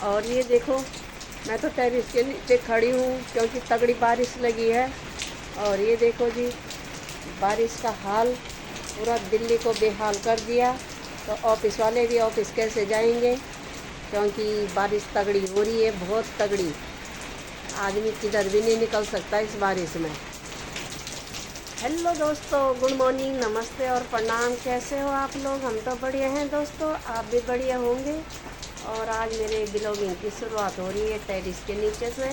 और ये देखो, मैं तो टेरिस के नीचे खड़ी हूँ क्योंकि तगड़ी बारिश लगी है। और ये देखो जी, बारिश का हाल पूरा दिल्ली को बेहाल कर दिया। तो ऑफिस वाले भी ऑफिस कैसे जाएंगे, क्योंकि बारिश तगड़ी हो रही है, बहुत तगड़ी। आदमी किधर भी नहीं निकल सकता इस बारिश में। हेलो दोस्तों, गुड मॉर्निंग, नमस्ते और प्रणाम। कैसे हो आप लोग? हम तो बढ़िया हैं दोस्तों, आप भी बढ़िया होंगे। और आज मेरे ब्लॉगिंग की शुरुआत हो रही है टेरिस के नीचे से।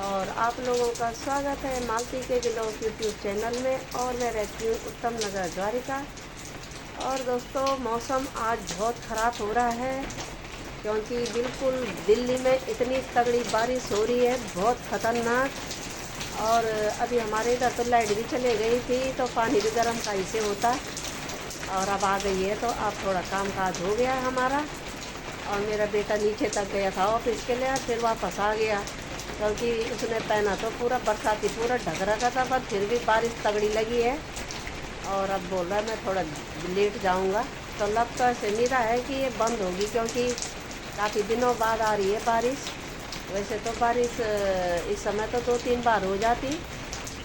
और आप लोगों का स्वागत है मालती के ब्लॉग यूट्यूब चैनल में। और मैं रहती हूँ उत्तम नगर द्वारिका। और दोस्तों, मौसम आज बहुत ख़राब हो रहा है, क्योंकि बिल्कुल दिल्ली में इतनी तगड़ी बारिश हो रही है, बहुत ख़तरनाक। और अभी हमारे इधर तो लाइट भी चले गई थी, तो पानी भी गर्म काई से होता। और अब आ गई है, तो अब थोड़ा काम काज हो गया है हमारा। और मेरा बेटा नीचे तक गया था ऑफिस के लिए, फिर वापस आ गया, क्योंकि उसने पहना तो पूरा बरसाती पूरा ढक रखा था, पर फिर भी बारिश तगड़ी लगी है। और अब बोल रहा है मैं थोड़ा लेट जाऊंगा। तो लग तो ऐसे नहीं रहा है कि ये बंद होगी, क्योंकि काफ़ी दिनों बाद आ रही है बारिश। वैसे तो बारिश इस समय तो 2-3 बार हो जाती,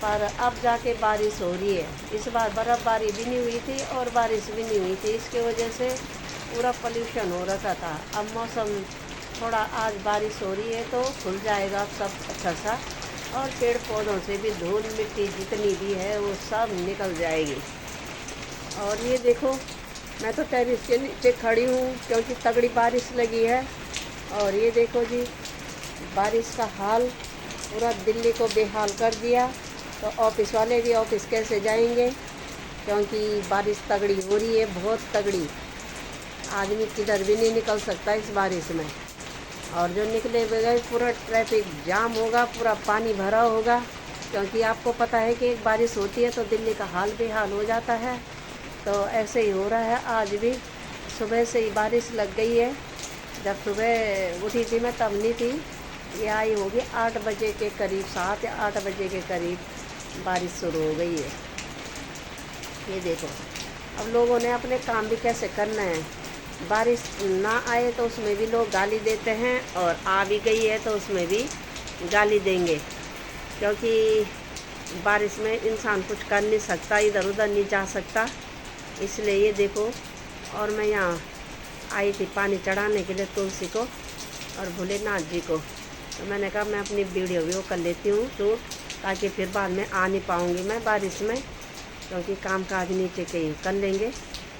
पर अब जाके बारिश हो रही है। इस बार बर्फ़बारी भी नहीं हुई थी और बारिश भी नहीं हुई थी, इसके वजह से पूरा पोल्यूशन हो रखा था। अब मौसम थोड़ा, आज बारिश हो रही है तो खुल जाएगा सब अच्छा सा। और पेड़ पौधों से भी धूल मिट्टी जितनी भी है वो सब निकल जाएगी। और ये देखो, मैं तो टेरिस के नीचे खड़ी हूँ क्योंकि तगड़ी बारिश लगी है। और ये देखो जी, बारिश का हाल पूरा दिल्ली को बेहाल कर दिया। तो ऑफिस वाले भी ऑफिस कैसे जाएंगे, क्योंकि बारिश तगड़ी हो रही है, बहुत तगड़ी। आदमी किधर भी नहीं निकल सकता इस बारिश में। और जो निकले बगैर पूरा ट्रैफिक जाम होगा, पूरा पानी भरा होगा, क्योंकि आपको पता है कि एक बारिश होती है तो दिल्ली का हाल बेहाल हो जाता है। तो ऐसे ही हो रहा है आज भी। सुबह से ही बारिश लग गई है। जब सुबह उठी थी मैं तब नहीं थी, ये आई होगी 8 बजे के करीब, 7 या 8 बजे के करीब बारिश शुरू हो गई है। ये देखो, अब लोगों ने अपने काम भी कैसे करना है। बारिश ना आए तो उसमें भी लोग गाली देते हैं, और आ भी गई है तो उसमें भी गाली देंगे, क्योंकि बारिश में इंसान कुछ कर नहीं सकता, इधर उधर नहीं जा सकता। इसलिए ये देखो, और मैं यहाँ आई थी पानी चढ़ाने के लिए तुलसी को और भोलेनाथ जी को। तो मैंने कहा मैं अपनी वीडियो कर लेती हूँ शूट, ताकि फिर बाद में आ नहीं पाऊँगी मैं बारिश में, क्योंकि काम काज नीचे के ही कर लेंगे।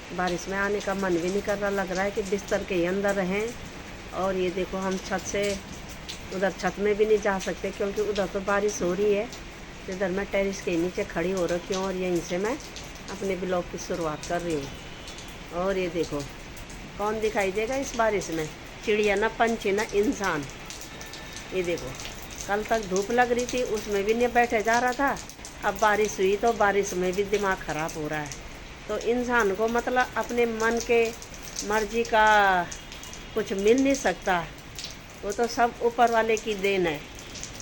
बारिश में आने का मन भी नहीं कर रहा, लग रहा है कि बिस्तर के ही अंदर रहें। और ये देखो, हम छत से उधर छत में भी नहीं जा सकते, क्योंकि उधर तो बारिश हो रही है। इधर मैं टेरिस के नीचे खड़ी हो रखी हूँ, और यहीं से मैं अपने ब्लॉग की शुरुआत कर रही हूँ। और ये देखो, कौन दिखाई देगा इस बारिश में? चिड़िया ना, पंछी ना, इंसान। ये देखो, कल तक धूप लग रही थी, उसमें भी नहीं बैठे जा रहा था। अब बारिश हुई तो बारिश में भी दिमाग ख़राब हो रहा है। तो इंसान को मतलब अपने मन के मर्जी का कुछ मिल नहीं सकता, वो तो सब ऊपर वाले की देन है।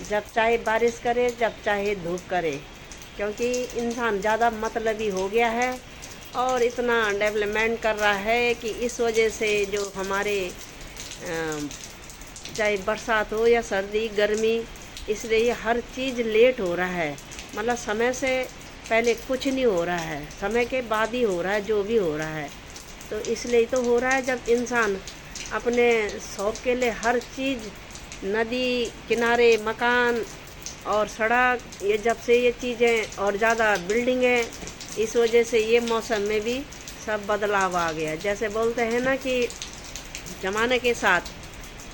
जब चाहे बारिश करे, जब चाहे धूप करे, क्योंकि इंसान ज़्यादा मतलबी हो गया है और इतना डेवलपमेंट कर रहा है कि इस वजह से जो हमारे चाहे बरसात हो या सर्दी गर्मी, इसलिए हर चीज़ लेट हो रहा है। मतलब समय से पहले कुछ नहीं हो रहा है, समय के बाद ही हो रहा है जो भी हो रहा है। तो इसलिए तो हो रहा है, जब इंसान अपने शौक़ के लिए हर चीज़, नदी किनारे मकान और सड़क, ये जब से ये चीज़ें और ज़्यादा बिल्डिंगें, इस वजह से ये मौसम में भी सब बदलाव आ गया। जैसे बोलते हैं ना कि ज़माने के साथ,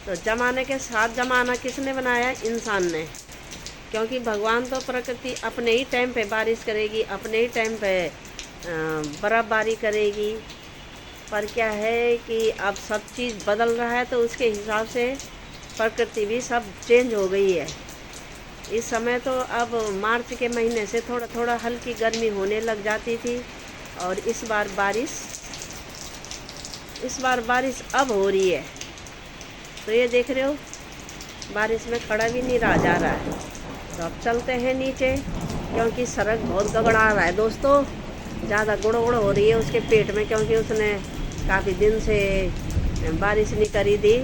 तो ज़माने के साथ ज़माना किसने बनाया? इंसान ने। क्योंकि भगवान तो प्रकृति अपने ही टाइम पे बारिश करेगी, अपने ही टाइम पे बर्फ़बारी करेगी। पर क्या है कि अब सब चीज़ बदल रहा है, तो उसके हिसाब से प्रकृति भी सब चेंज हो गई है। इस समय तो अब मार्च के महीने से थोड़ा थोड़ा हल्की गर्मी होने लग जाती थी, और इस बार बारिश अब हो रही है। तो ये देख रहे हो, बारिश में खड़ा भी नहीं रहा जा रहा है। तो अब चलते हैं नीचे, क्योंकि सड़क बहुत गड़बड़ा रहा है दोस्तों। ज़्यादा गुड़गुड़ हो रही है उसके पेट में, क्योंकि उसने काफ़ी दिन से बारिश नहीं करी थी,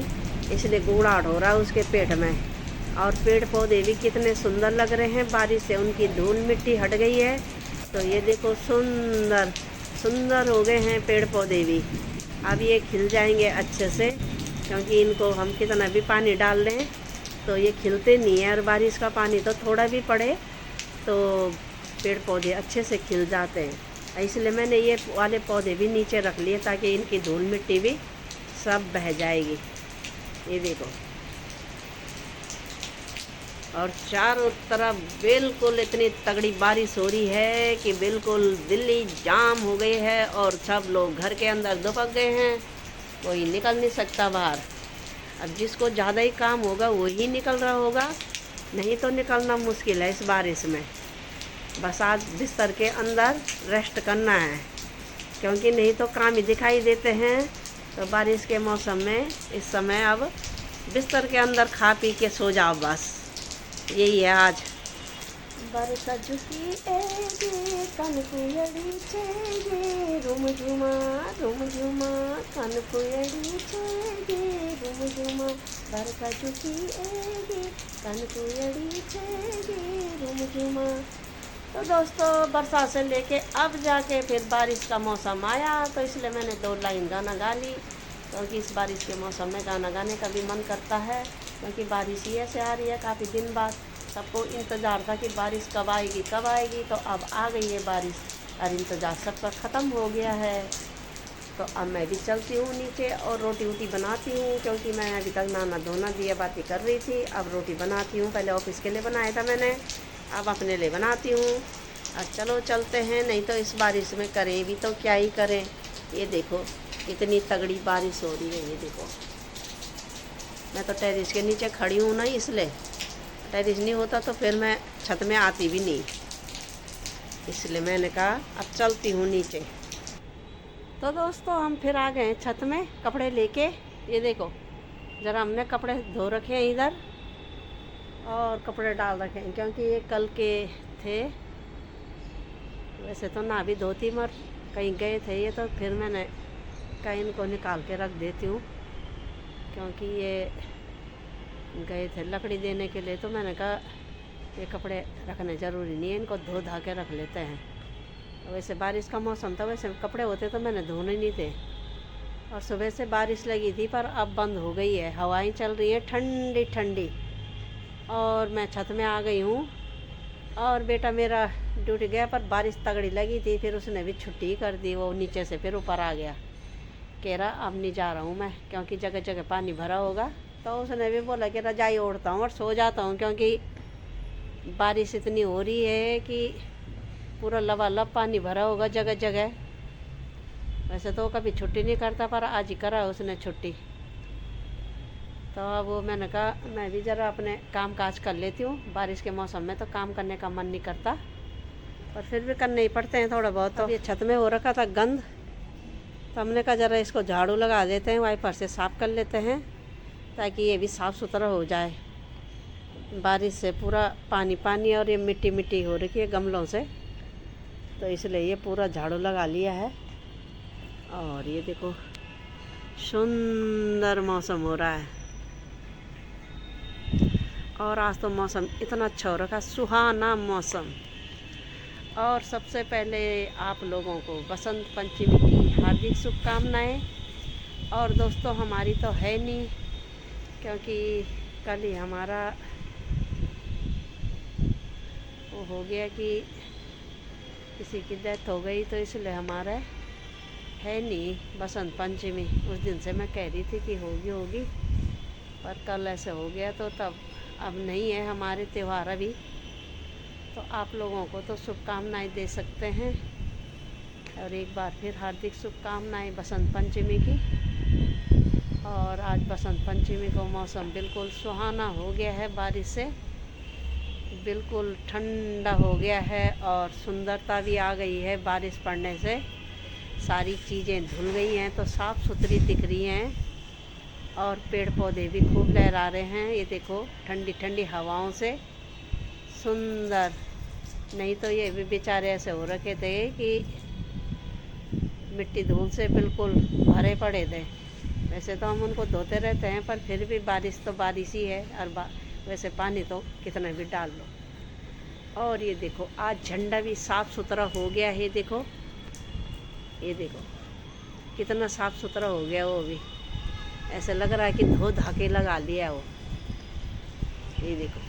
इसलिए गुड़ाट हो रहा है उसके पेट में। और पेड़ पौधे भी कितने सुंदर लग रहे हैं, बारिश से उनकी धूल मिट्टी हट गई है। तो ये देखो सुंदर सुंदर हो गए हैं पेड़ पौधे भी। अब ये खिल जाएंगे अच्छे से, क्योंकि इनको हम कितना भी पानी डाल दें तो ये खिलते नहीं है। और बारिश का पानी तो थोड़ा भी पड़े तो पेड़ पौधे अच्छे से खिल जाते हैं। इसलिए मैंने ये वाले पौधे भी नीचे रख लिए ताकि इनकी धूल मिट्टी भी सब बह जाएगी। ये देखो, और चारों तरफ बिल्कुल इतनी तगड़ी बारिश हो रही है कि बिल्कुल दिल्ली जाम हो गई है और सब लोग घर के अंदर दुबक गए हैं, कोई निकल नहीं सकता बाहर। अब जिसको ज़्यादा ही काम होगा वही निकल रहा होगा, नहीं तो निकलना मुश्किल है इस बारिश में। बस आज बिस्तर के अंदर रेस्ट करना है, क्योंकि नहीं तो काम ही दिखाई देते हैं। तो बारिश के मौसम में इस समय अब बिस्तर के अंदर खा पी के सो जाओ, बस यही है आज। बरसा झुकी एगे कनकुयड़ी छेगे रुम झुमा कनकुयड़ी छेगे रुम झुमा। बरसा झुकी एगे कनकुयड़ी छेगे रुम झुमा। तो दोस्तों, बरसात से लेके अब जाके फिर बारिश का मौसम आया, तो इसलिए मैंने 2 लाइन गाना गा ली, क्योंकि इस बारिश के मौसम में गाना गाने का भी मन करता है। क्योंकि बारिश ही ऐसे आ रही है काफ़ी दिन बाद, सबको इंतज़ार था कि बारिश कब आएगी कब आएगी, तो अब आ गई है बारिश और इंतज़ार सबका ख़त्म हो गया है। तो अब मैं भी चलती हूँ नीचे और रोटी वोटी बनाती हूँ, क्योंकि मैं अभी तक नहाना धोना दिया बातें कर रही थी। अब रोटी बनाती हूँ, पहले ऑफिस के लिए बनाया था मैंने, अब अपने लिए बनाती हूँ। अब चलो चलते हैं, नहीं तो इस बारिश में करें भी तो क्या ही करें। ये देखो इतनी तगड़ी बारिश हो रही है। ये देखो, मैं तो टेरिस के नीचे खड़ी हूँ ना, इसलिए टेरिस नहीं होता तो फिर मैं छत में आती भी नहीं, इसलिए मैंने कहा अब चलती हूँ नीचे। तो दोस्तों, हम फिर आ गए छत में कपड़े लेके। ये देखो, ज़रा हमने कपड़े धो रखे हैं इधर और कपड़े डाल रखे हैं, क्योंकि ये कल के थे। वैसे तो ना भी धोती, मगर कहीं गए थे ये, तो फिर मैंने कहा इनको निकाल के रख देती हूँ, क्योंकि ये गए थे लकड़ी देने के लिए। तो मैंने कहा ये कपड़े रखने ज़रूरी नहीं है, इनको धो धा के रख लेते हैं। वैसे बारिश का मौसम था, वैसे कपड़े होते तो मैंने धोने नहीं थे। और सुबह से बारिश लगी थी पर अब बंद हो गई है, हवाएं चल रही हैं ठंडी ठंडी। और मैं छत में आ गई हूँ और बेटा मेरा ड्यूटी गया, पर बारिश तगड़ी लगी थी, फिर उसने भी छुट्टी कर दी। वो नीचे से फिर ऊपर आ गया, कह रहा अब नहीं जा रहा हूँ मैं, क्योंकि जगह जगह पानी भरा होगा। तो उसने भी बोला कि रजाई ओढ़ता हूँ और सो जाता हूँ, क्योंकि बारिश इतनी हो रही है कि पूरा लबालब पानी भरा होगा जगह जगह। वैसे तो कभी छुट्टी नहीं करता, पर आज ही करा उसने छुट्टी। तो अब वो मैंने कहा मैं भी ज़रा अपने काम काज कर लेती हूँ। बारिश के मौसम में तो काम करने का मन नहीं करता, पर फिर भी करने ही पड़ते हैं थोड़ा बहुत। तो ये छत में हो रखा था गंद, तो हमने कहा ज़रा इसको झाड़ू लगा देते हैं, वाइपर से साफ़ कर लेते हैं, ताकि ये भी साफ़ सुथरा हो जाए। बारिश से पूरा पानी पानी और ये मिट्टी मिट्टी हो रखी है गमलों से, तो इसलिए ये पूरा झाड़ू लगा लिया है। और ये देखो सुंदर मौसम हो रहा है, और आज तो मौसम इतना अच्छा हो रखा, सुहाना मौसम। और सबसे पहले आप लोगों को बसंत पंचमी की हार्दिक शुभकामनाएं। और दोस्तों, हमारी तो है नहीं, क्योंकि कल ही हमारा वो हो गया कि किसी की डेथ हो गई, तो इसलिए हमारा है नहीं बसंत पंचमी। उस दिन से मैं कह रही थी कि होगी, पर कल ऐसे हो गया, तो तब अब नहीं है हमारे त्यौहार अभी। तो आप लोगों को तो शुभकामनाएं दे सकते हैं, और एक बार फिर हार्दिक शुभकामनाएं बसंत पंचमी की। और आज बसंत पंचमी को मौसम बिल्कुल सुहाना हो गया है, बारिश से बिल्कुल ठंडा हो गया है, और सुंदरता भी आ गई है बारिश पड़ने से। सारी चीज़ें धुल गई हैं तो साफ़ सुथरी दिख रही हैं, और पेड़ पौधे भी खूब लहरा रहे हैं। ये देखो ठंडी ठंडी हवाओं से सुंदर। नहीं तो ये भी बेचारे ऐसे हो रखे थे कि मिट्टी धूल से बिल्कुल भरे पड़े थे। वैसे तो हम उनको धोते रहते हैं, पर फिर भी बारिश तो बारिश ही है, और वैसे पानी तो कितना भी डाल लो। और ये देखो आज झंडा भी साफ़ सुथरा हो गया है। देखो ये देखो कितना साफ़ सुथरा हो गया वो भी, ऐसे लग रहा है कि धो धाके लगा लिया वो। ये देखो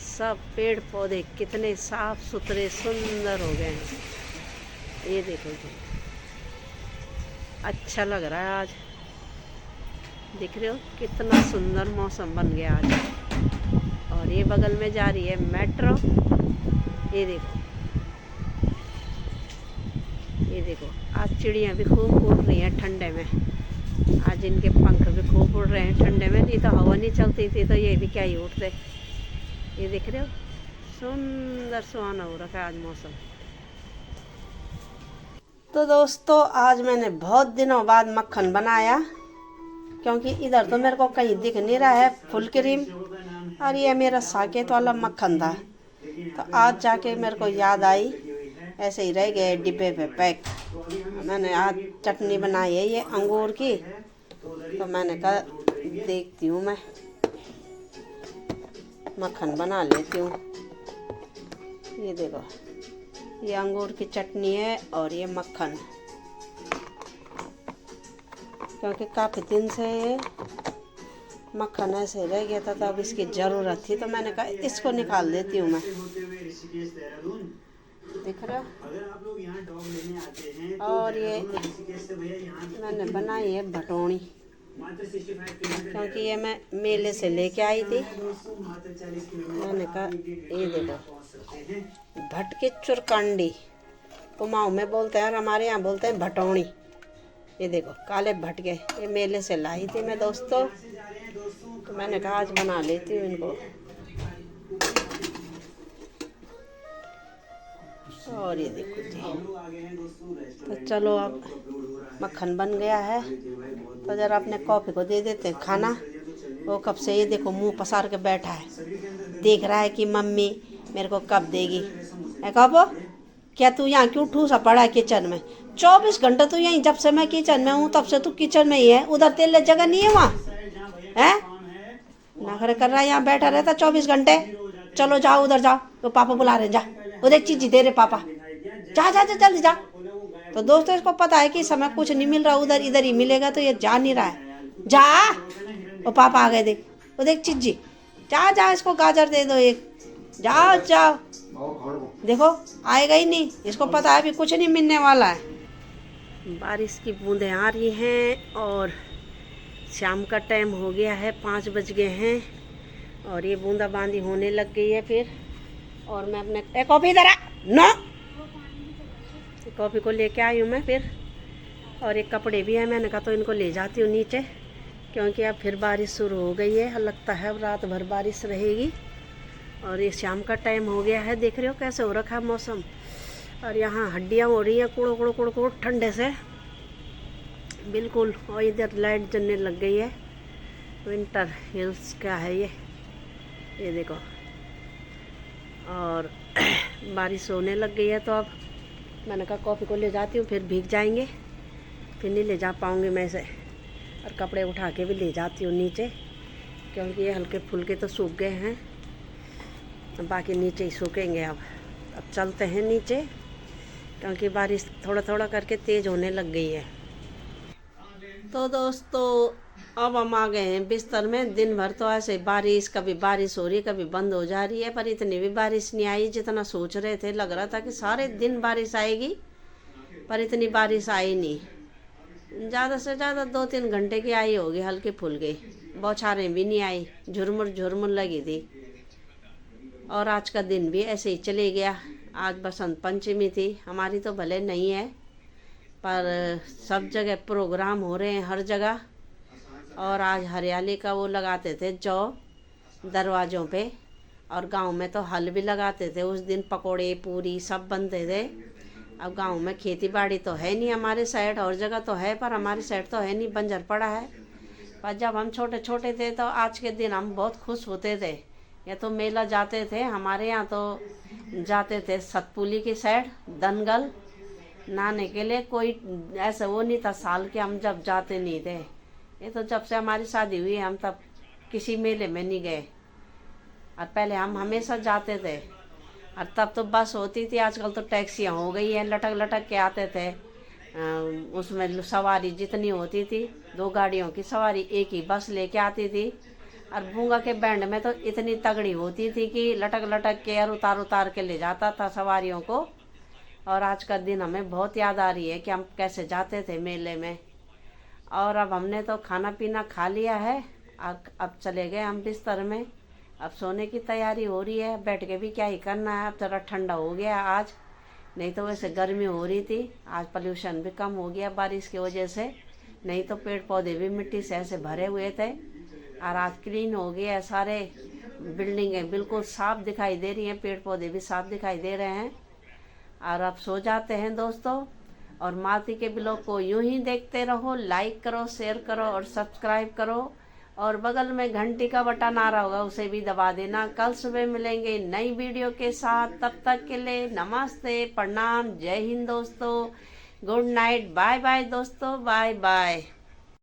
सब पेड़ पौधे कितने साफ़ सुथरे सुंदर हो गए हैं। ये देखो जी अच्छा लग रहा है आज। देख रहे हो कितना सुंदर मौसम बन गया आज। और ये बगल में जा रही है मेट्रो। ये देखो, ये देखो आज चिड़ियाँ भी खूब उड़ रही हैं ठंडे में। आज इनके पंख भी खूब उड़ रहे हैं ठंडे में, नहीं तो हवा नहीं चलती थी तो ये भी क्या ही उड़ते। ये देख रहे हो सुंदर सुहाना हो रखा है आज मौसम। तो दोस्तों आज मैंने बहुत दिनों बाद मक्खन बनाया, क्योंकि इधर तो मेरे को कहीं दिख नहीं रहा है फुल क्रीम, और ये मेरा साकेत वाला मक्खन था। तो आज जाके मेरे को याद आई, ऐसे ही रह गए डिब्बे पे पैक। मैंने आज चटनी बनाई है ये अंगूर की, तो मैंने कहा देखती हूँ मैं मक्खन बना लेती हूँ। ये देखो ये अंगूर की चटनी है और ये मक्खन, क्योंकि काफ़ी दिन से ये मक्खन ऐसे रह गया था, तो अब इसकी ज़रूरत थी, तो मैंने कहा इसको निकाल देती हूँ मैं। दिख रहा है। और ये मैंने बनाई है भटोणी, क्योंकि ये मैं मेले से लेके आई थी। मैंने कहा ये देखो भटकी चुरकंडी कुमाऊँ में बोलते हैं और हमारे यहाँ बोलते हैं भटोणी। ये देखो काले भटके, ये मेले से लाई थी मैं दोस्तों, तो मैंने कहा आज बना लेती हूँ इनको। और ये देखो जी, तो चलो अब मक्खन बन गया है, तो जरा अपने कॉफी को दे देते हैं खाना। वो कब से ये देखो मुंह पसार के बैठा है, देख रहा है कि मम्मी मेरे को कब देगी। कहो क्या तू यहाँ क्यों ठूसा पड़ा है किचन में? 24 घंटे तू यहीं, जब से मैं किचन में हूँ तब से तू किचन में ही है। उधर तेरे जगह नहीं है वहाँ है? नखरे कर रहा है, यहाँ बैठा रहता 24 घंटे। चलो जाओ उधर जाओ, तो पापा बुला रहे, जा उधर चीज़ दे रहे पापा, जा जा जा जल्दी जा। तो दोस्तों इसको पता है कि इस समय कुछ नहीं मिल रहा, उधर इधर ही मिलेगा, तो ये जा नहीं रहा है। जा, वो पापा आ गए देख, वो देख चीजी, जा जा इसको गाजर दे दो एक, जाओ जाओ। देखो आएगा ही नहीं, इसको पता है अभी कुछ नहीं मिलने वाला है। बारिश की बूंदें आ रही हैं और शाम का टाइम हो गया है, 5 बज गए हैं, और ये बूंदाबांदी होने लग गई है फिर। और मैं अपने कॉफ़ी इधर आ नो, कॉफ़ी को लेके आई हूँ मैं फिर। और एक कपड़े भी है, मैंने कहा तो इनको ले जाती हूँ नीचे, क्योंकि अब फिर बारिश शुरू हो गई है, लगता है अब रात भर बारिश रहेगी। और ये शाम का टाइम हो गया है, देख रहे हो कैसे हो रखा है मौसम। और यहाँ हड्डियाँ हो रही हैं कुड़ो कुड़ो कुड़ो कुड़ो ठंडे से बिल्कुल। और इधर लाइट जलने लग गई है, विंटर हिल्स का है ये देखो। और बारिश होने लग गई है, तो अब मैंने कहा कॉफ़ी को ले जाती हूँ, फिर भीग जाएंगे, फिर नहीं ले जा पाऊँगी मैं इसे। और कपड़े उठा के भी ले जाती हूँ नीचे, क्योंकि ये हल्के फुल्के तो सूख गए हैं, बाकी नीचे ही सूखेंगे। अब चलते हैं नीचे, क्योंकि बारिश थोड़ा थोड़ा करके तेज़ होने लग गई है। तो दोस्तों अब हम आ गए हैं बिस्तर में। दिन भर तो ऐसे बारिश, कभी बारिश हो रही है कभी बंद हो जा रही है, पर इतनी भी बारिश नहीं आई जितना सोच रहे थे। लग रहा था कि सारे दिन बारिश आएगी, पर इतनी बारिश आई नहीं। ज़्यादा से ज़्यादा 2-3 घंटे की आई होगी, हल्की फुल्की, बौछारें भी नहीं आई, झुरमुर झुरमुर लगी थी। और आज का दिन भी ऐसे ही चले गया। आज बसंत पंचमी थी, हमारी तो भले नहीं है, पर सब जगह प्रोग्राम हो रहे हैं हर जगह। और आज हरियाली का वो लगाते थे जौ दरवाज़ों पे, और गांव में तो हल भी लगाते थे उस दिन, पकोड़े पूरी सब बनते थे। अब गांव में खेती बाड़ी तो है नहीं, हमारे साइड और जगह तो है, पर हमारी साइड तो है नहीं, बंजर पड़ा है। पर जब हम छोटे छोटे थे तो आज के दिन हम बहुत खुश होते थे, या तो मेला जाते थे। हमारे यहाँ तो जाते थे सतपुली की साइड दनगल नहाने के लिए, कोई ऐसा वो नहीं था साल के हम जब जाते नहीं थे। ये तो जब से हमारी शादी हुई हम तब किसी मेले में नहीं गए, और पहले हम हमेशा जाते थे। और तब तो बस होती थी, आजकल तो टैक्सियाँ हो गई हैं, लटक लटक के आते थे। उसमें सवारी जितनी होती थी, 2 गाड़ियों की सवारी एक ही बस लेके आती थी। और भूंगा के बैंड में तो इतनी तगड़ी होती थी कि लटक लटक के और उतार उतार के ले जाता था सवारियों को। और आज का दिन हमें बहुत याद आ रही है कि हम कैसे जाते थे मेले में। और अब हमने तो खाना पीना खा लिया है, अब चले गए हम बिस्तर में। अब सोने की तैयारी हो रही है, बैठ के भी क्या ही करना है। अब थोड़ा ठंडा हो गया आज, नहीं तो वैसे गर्मी हो रही थी। आज पोल्यूशन भी कम हो गया बारिश की वजह से, नहीं तो पेड़ पौधे भी मिट्टी से ऐसे भरे हुए थे। और आज क्लीन हो गया, सारे बिल्डिंगें बिल्कुल साफ दिखाई दे रही हैं, पेड़ पौधे भी साफ दिखाई दे रहे हैं। और अब सो जाते हैं दोस्तों। और मालती के ब्लॉग को यूं ही देखते रहो, लाइक करो, शेयर करो और सब्सक्राइब करो। और बगल में घंटी का बटन आ रहा होगा, उसे भी दबा देना। कल सुबह मिलेंगे नई वीडियो के साथ, तब तक के लिए नमस्ते, प्रणाम, जय हिंद दोस्तों, गुड नाइट, बाय बाय दोस्तों, बाय बाय।